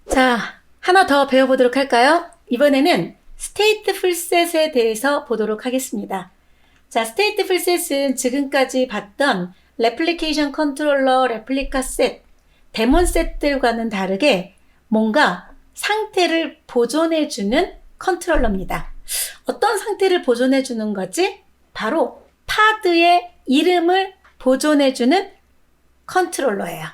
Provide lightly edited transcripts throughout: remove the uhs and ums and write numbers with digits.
자, 하나 더 배워보도록 할까요? 이번에는 stateful set에 대해서 보도록 하겠습니다. 자, stateful set은 지금까지 봤던 replication controller, replica set, 데몬 셋들과는 다르게 뭔가 상태를 보존해주는 컨트롤러입니다. 어떤 상태를 보존해주는 거지? 바로 파드의 이름을 보존해주는 컨트롤러예요.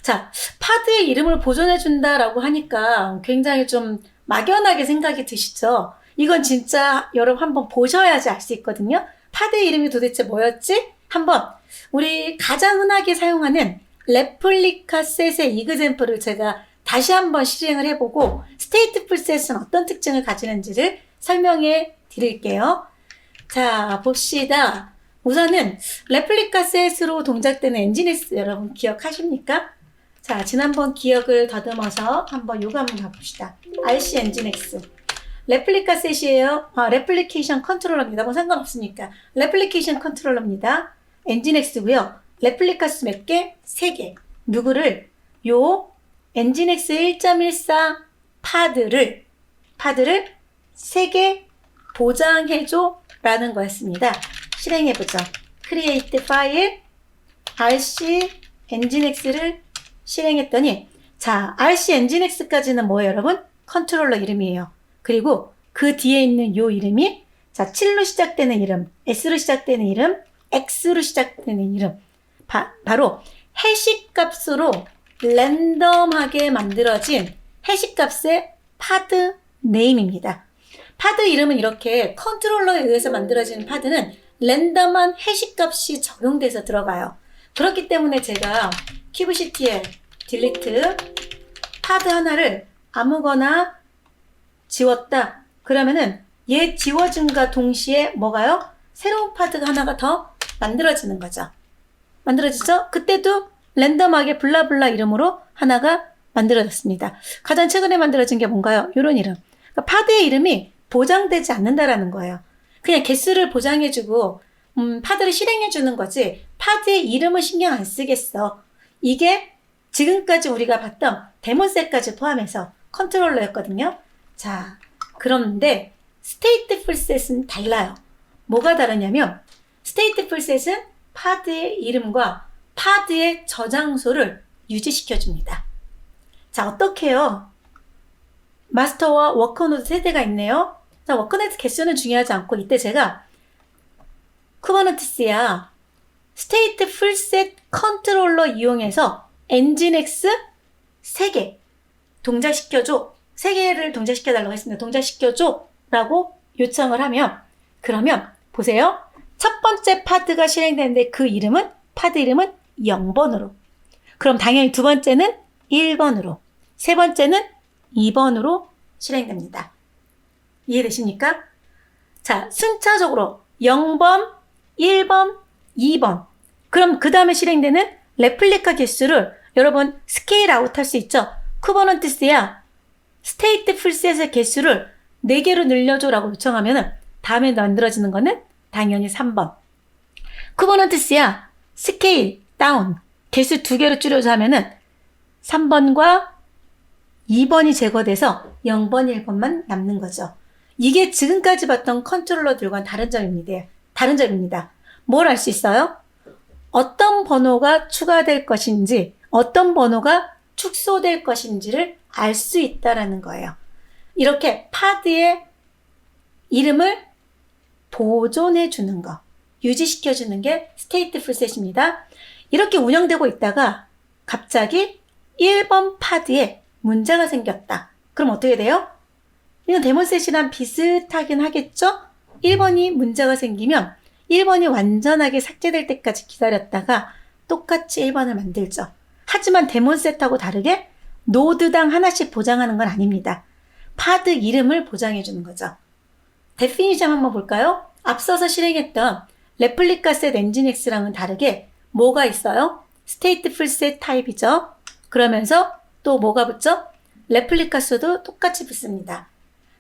자, 파드의 이름을 보존해준다라고 하니까 굉장히 좀 막연하게 생각이 드시죠? 이건 진짜 여러분 한번 보셔야지 알 수 있거든요. 파드의 이름이 도대체 뭐였지? 한번 우리 가장 흔하게 사용하는 레플리카 셋의 이그젬플을 제가 다시 한번 실행을 해보고 stateful set은 어떤 특징을 가지는지를 설명해 드릴게요. 자, 봅시다. 우선은 레플리카 셋으로 동작되는 엔진엑스 여러분 기억하십니까? 자, 지난번 기억을 더듬어서 한번 요거 한번 가봅시다. RC 엔진엑스. 레플리카 셋이에요. 레플리케이션 컨트롤러입니다. 뭐 상관없으니까. 레플리케이션 컨트롤러입니다. 엔진엑스고요. 레플리카스 몇 개? 3개. 누구를? 요 엔진엑스 1.14 파드를 3개 보장해줘 라는 거였습니다. 실행해보죠. create file rc 엔진엑스를 실행했더니 자, RC 엔진엑스까지는 뭐예요, 여러분? 컨트롤러 이름이에요. 그리고 그 뒤에 있는 요 이름이 자, 7로 시작되는 이름, S로 시작되는 이름, X로 시작되는 이름. 바로 해시 값으로 랜덤하게 만들어진 해시 값의 파드 네임입니다. 파드 이름은 이렇게 컨트롤러에 의해서 만들어진 파드는 랜덤한 해시 값이 적용돼서 들어가요. 그렇기 때문에 제가 큐브CTL 딜리트 파드 하나를 아무거나 지웠다. 그러면은 얘 지워짐과 동시에 뭐가요? 새로운 파드가 하나가 더 만들어지는 거죠. 만들어지죠? 그때도 랜덤하게 블라블라 이름으로 하나가 만들어졌습니다. 가장 최근에 만들어진 게 뭔가요? 이런 이름. 그러니까 파드의 이름이 보장되지 않는다라는 거예요. 그냥 개수를 보장해주고 파드를 실행해주는 거지 파드의 이름은 신경 안 쓰겠어. 이게 지금까지 우리가 봤던 데몬셋까지 포함해서 컨트롤러였거든요. 자, 그런데 stateful set은 달라요. 뭐가 다르냐면 stateful set은 파드의 이름과 파드의 저장소를 유지시켜줍니다. 자, 어떻게 해요? 마스터와 워커노드 세대가 있네요. 자, 워커노드 개수는 중요하지 않고 이때 제가 쿠버네티스야 stateful set 컨트롤러 이용해서 엔진엑스 3개 동작시켜줘. 3개를 동작시켜달라고 했습니다. 동작시켜줘 라고 요청을 하면 그러면 보세요. 첫 번째 파드가 실행되는데 그 이름은 파드 이름은 0번으로 그럼 당연히 두 번째는 1번으로 세 번째는 2번으로 실행됩니다. 이해되십니까? 자, 순차적으로 0번, 1번, 2번 그럼 그 다음에 실행되는 레플리카 개수를 여러분 스케일 아웃 할 수 있죠? 쿠버네티스야 stateful set의 개수를 4개로 늘려줘 라고 요청하면 다음에 만들어지는 거는 당연히 3번. 쿠버네티스야 스케일 다운 개수 2개로 줄여줘 하면은 3번과 2번이 제거돼서 0번, 1번만 남는 거죠. 이게 지금까지 봤던 컨트롤러들과는 다른 점입니다. 뭘 알 수 있어요? 어떤 번호가 추가될 것인지, 어떤 번호가 축소될 것인지를 알 수 있다라는 거예요. 이렇게 파드의 이름을 보존해 주는 거, 유지시켜 주는 게 stateful set입니다. 이렇게 운영되고 있다가 갑자기 1번 파드에 문제가 생겼다. 그럼 어떻게 돼요? 이건 데몬셋이랑 비슷하긴 하겠죠? 1번이 문제가 생기면 1번이 완전하게 삭제될 때까지 기다렸다가 똑같이 1번을 만들죠. 하지만 데몬셋하고 다르게 노드당 하나씩 보장하는 건 아닙니다. 파드 이름을 보장해 주는 거죠. 데피니션 한번 볼까요? 앞서서 실행했던 레플리카 셋 엔진엑스랑은 다르게 뭐가 있어요? stateful set 타입이죠. 그러면서 또 뭐가 붙죠? 레플리카 수도 똑같이 붙습니다.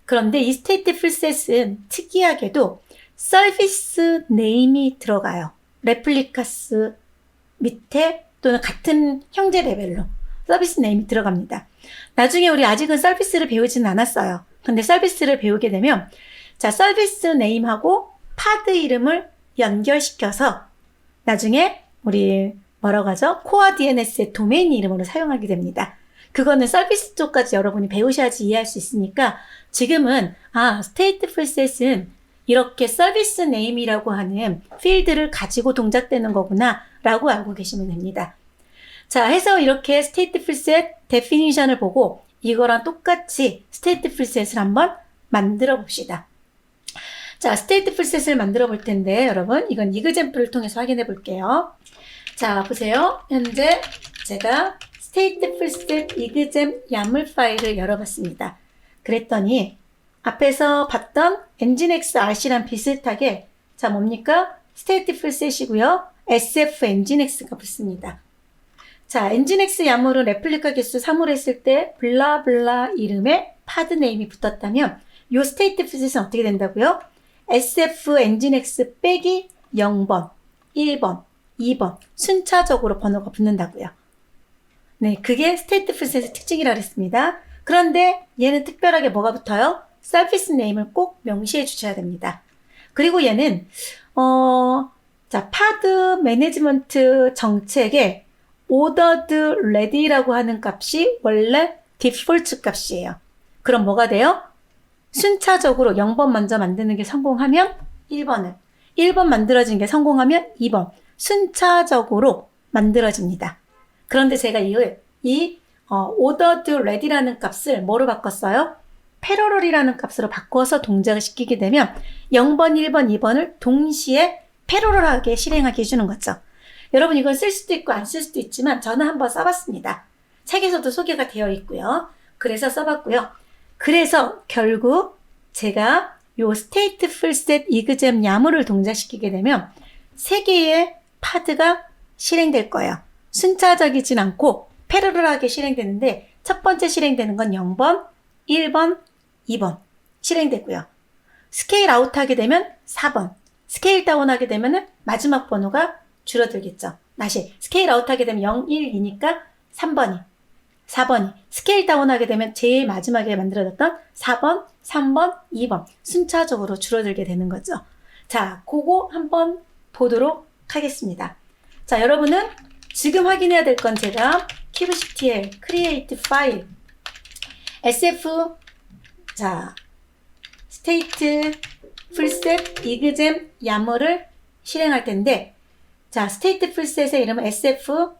그런데 이 stateful set은 특이하게도 서비스 네임이 들어가요. 레플리카스 밑에 또는 같은 형제 레벨로 서비스 네임이 들어갑니다. 나중에 우리 아직은 서비스를 배우지는 않았어요. 근데 서비스를 배우게 되면 자, 서비스 네임하고 파드 이름을 연결시켜서 나중에 우리 뭐라고 하죠? 코어 DNS의 도메인 이름으로 사용하게 됩니다. 그거는 서비스 쪽까지 여러분이 배우셔야지 이해할 수 있으니까 지금은 stateful set은 이렇게 서비스 네임이라고 하는 필드를 가지고 동작되는 거구나 라고 알고 계시면 됩니다. 자, 해서 이렇게 stateful set definition을 보고 이거랑 똑같이 stateful set을 한번 만들어 봅시다. 자, stateful set을 만들어 볼 텐데 여러분 이건 example을 통해서 확인해 볼게요. 자, 보세요. 현재 제가 stateful set exam YAML 파일을 열어봤습니다. 그랬더니 앞에서 봤던 nginx rc랑 비슷하게 자, 뭡니까? stateful set이고요. sf nginx가 붙습니다. 자, nginx YAML은 레플리카 개수 3으로 했을 때 블라블라 이름에 파드 네임이 붙었다면 요 stateful set은 어떻게 된다고요? sf nginx 빼기 0번, 1번, 2번 순차적으로 번호가 붙는다고요. 네, 그게 stateful set의 특징이라 그랬습니다. 그런데 얘는 특별하게 뭐가 붙어요? 서비스 네임을 꼭 명시해 주셔야 됩니다. 그리고 얘는 자, 파드 매니지먼트 정책에 ordered ready라고 하는 값이 원래 디폴트 값이에요. 그럼 뭐가 돼요? 순차적으로 0번 먼저 만드는 게 성공하면 1번을, 1번 만들어진 게 성공하면 2번, 순차적으로 만들어집니다. 그런데 제가 ordered ready라는 값을 뭐로 바꿨어요? 패러럴이라는 값으로 바꿔서 동작을 시키게 되면 0번, 1번, 2번을 동시에 패러럴하게 실행하게 해주는 거죠. 여러분 이건 쓸 수도 있고 안 쓸 수도 있지만 저는 한번 써봤습니다. 책에서도 소개가 되어 있고요. 그래서 써봤고요. 그래서 결국 제가 요 stateful set exam YAML을 동작시키게 되면 3개의 파드가 실행될 거예요. 순차적이진 않고 패러럴하게 실행되는데 첫 번째 실행되는 건 0번, 1번, 2번 실행되고요. 스케일 아웃 하게 되면 4번, 스케일 다운 하게 되면 마지막 번호가 줄어들겠죠. 다시 스케일 아웃 하게 되면 0, 1, 2니까 3번이, 4번이 스케일 다운 하게 되면 제일 마지막에 만들어졌던 4번, 3번, 2번 순차적으로 줄어들게 되는 거죠. 자, 그거 한번 보도록 하겠습니다. 자, 여러분은 지금 확인해야 될 건 제가 kubectl create file sf 자 stateful set exam YAML을 실행할 텐데 자 stateful set의 이름은 sf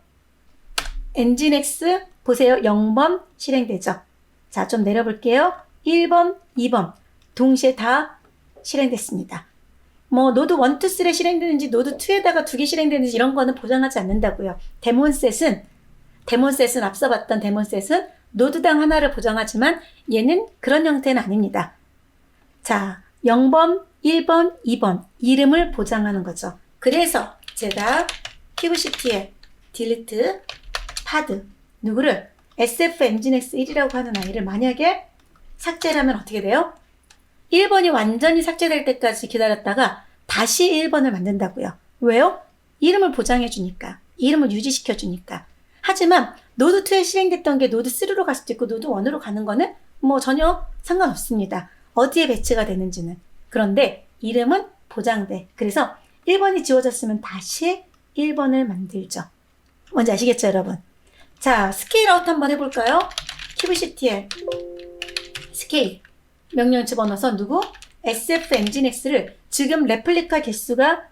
nginx 보세요. 0번 실행되죠. 자, 좀 내려볼게요. 1번, 2번 동시에 다 실행됐습니다. 뭐 노드 1, 2, 3에 실행되는지 노드 2에다가 2개 실행되는지 이런 거는 보장하지 않는다고요. 데몬셋은 앞서 봤던 데몬셋은 노드당 하나를 보장하지만 얘는 그런 형태는 아닙니다. 자, 0번, 1번, 2번 이름을 보장하는 거죠. 그래서 제가 kubectl delete 파드 누구를 sf nginx 1이라고 하는 아이를 만약에 삭제를 하면 어떻게 돼요? 1번이 완전히 삭제될 때까지 기다렸다가 다시 1번을 만든다고요. 왜요? 이름을 보장해 주니까, 이름을 유지시켜 주니까. 하지만 노드 2에 실행됐던 게 노드 3로 갈 수도 있고 노드 1으로 가는 거는 뭐 전혀 상관없습니다. 어디에 배치가 되는지는. 그런데 이름은 보장돼. 그래서 1번이 지워졌으면 다시 1번을 만들죠. 뭔지 아시겠죠, 여러분? 자, 스케일 아웃 한번 해볼까요? kubectl 스케일 명령 집어넣어서 누구? sf nginx를 지금 레플리카 개수가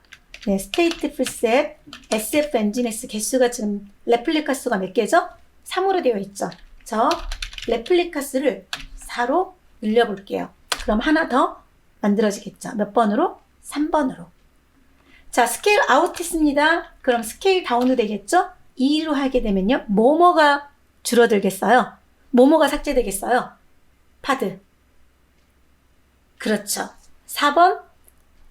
네, stateful set sf nginx 개수가 지금 레플리카 수가 몇 개죠? 3으로 되어 있죠. 저 레플리카 수를 4로 늘려볼게요. 그럼 하나 더 만들어지겠죠. 몇 번으로? 3번으로. 자, 스케일 아웃 했습니다. 그럼 스케일 다운도 되겠죠? 2로 하게 되면요. 뭐뭐가 줄어들겠어요? 뭐뭐가 삭제되겠어요? 파드. 그렇죠. 4번,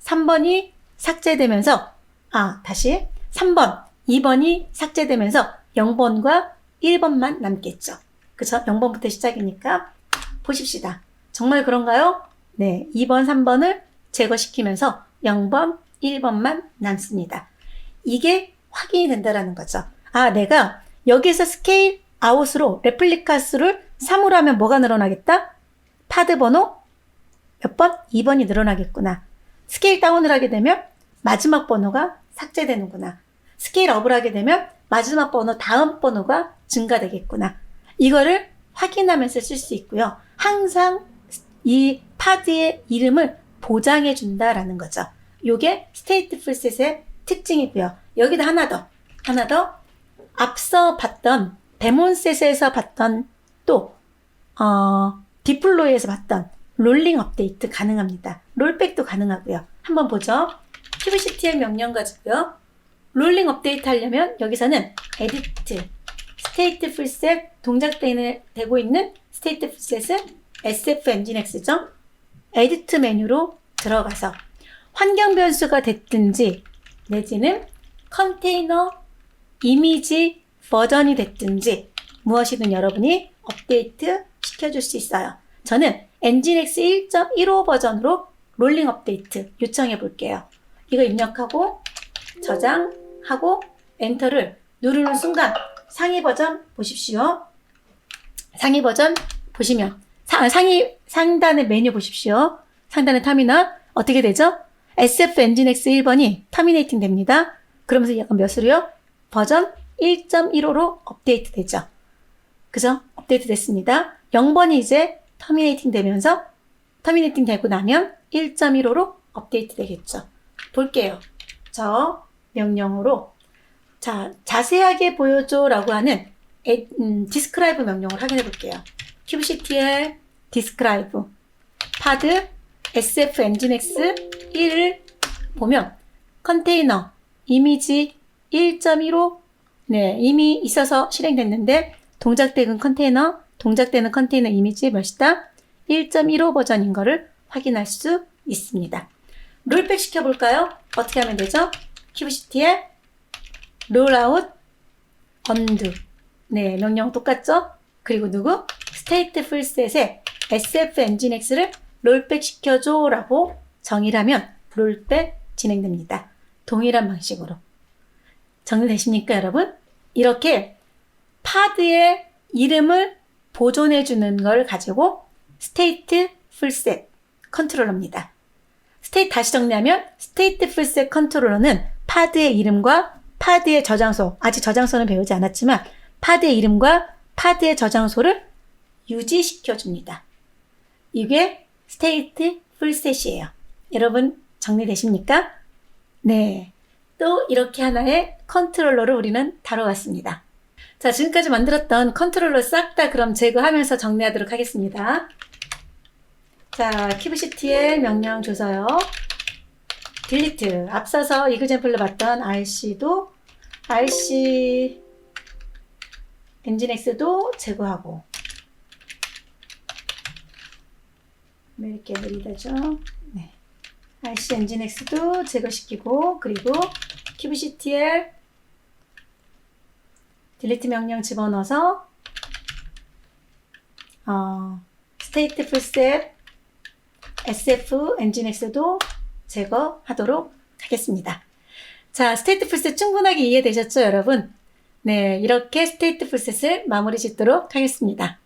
3번이 삭제되면서 다시 3번, 2번이 삭제되면서 0번과 1번만 남겠죠. 그쵸? 0번부터 시작이니까 보십시다. 정말 그런가요? 네, 2번, 3번을 제거시키면서 0번, 1번만 남습니다. 이게 확인이 된다라는 거죠. 내가 여기서 스케일 아웃으로 레플리카 수를 3으로 하면 뭐가 늘어나겠다? 파드 번호 몇 번? 2번이 늘어나겠구나. 스케일 다운을 하게 되면 마지막 번호가 삭제되는구나. 스케일 업을 하게 되면 마지막 번호 다음 번호가 증가되겠구나. 이거를 확인하면서 쓸 수 있고요. 항상 이 파드의 이름을 보장해 준다라는 거죠. 요게 stateful set의 특징이고요. 여기다 하나 더. 앞서 봤던 데몬셋에서 봤던 또 디플로이에서 봤던 롤링 업데이트 가능합니다. 롤백도 가능하고요. 한번 보죠. kubectl 명령 가지고요. 롤링 업데이트 하려면 여기서는 edit stateful set 동작되고 있는 stateful set은 SF nginx죠. 에디트 메뉴로 들어가서 환경 변수가 됐든지 내지는 컨테이너 이미지 버전이 됐든지 무엇이든 여러분이 업데이트 시켜줄 수 있어요. 저는 nginx 1.15 버전으로 롤링 업데이트 요청해 볼게요. 이거 입력하고 저장하고 엔터를 누르는 순간 상위 버전 보십시오. 상위 버전 보시면 상단의 메뉴 보십시오. 상단의 터미널 어떻게 되죠? SF nginx 1번이 터미네이팅 됩니다. 그러면서 약간 몇으로요? 버전 1.15로 업데이트 되죠. 그죠? 업데이트 됐습니다. 0번이 이제 터미네이팅 되고 나면 1.15로 업데이트 되겠죠. 볼게요. 저 명령으로 자세하게 보여줘 라고 하는 describe 명령을 확인해 볼게요. kubectl describe 파드 SF nginx 1을 보면 컨테이너 이미지 1.15 이미 있어서 실행됐는데 동작되는 컨테이너 이미지 몇이다? 1.15 버전인 거를 확인할 수 있습니다. 롤백 시켜볼까요? 어떻게 하면 되죠? kubectl rollout undo 명령 똑같죠? 그리고 누구? stateful set에 SF nginx를 롤백 시켜줘 라고 정의를 하면 롤백 진행됩니다. 동일한 방식으로. 정리되십니까, 여러분? 이렇게 파드의 이름을 보존해 주는 걸 가지고 stateful set 컨트롤러입니다. 다시 정리하면 stateful set 컨트롤러는 파드의 이름과 파드의 저장소, 아직 저장소는 배우지 않았지만 파드의 이름과 파드의 저장소를 유지시켜 줍니다. 이게 stateful set이에요. 여러분 정리되십니까? 네. 또 이렇게 하나의 컨트롤러를 우리는 다뤄왔습니다. 자, 지금까지 만들었던 컨트롤러 싹 다 그럼 제거하면서 정리하도록 하겠습니다. 자, kubectl 명령 줘서요. delete. 앞서서 이그젠플로 봤던 RC도 RC nginx도 제거하고 이렇게 느리다죠. 네. RC nginx도 제거시키고 그리고 kubectl delete 명령 집어넣어서 stateful set SF nginx도 제거하도록 하겠습니다. 자, stateful set 충분하게 이해되셨죠, 여러분? 네, 이렇게 stateful set을 마무리 짓도록 하겠습니다.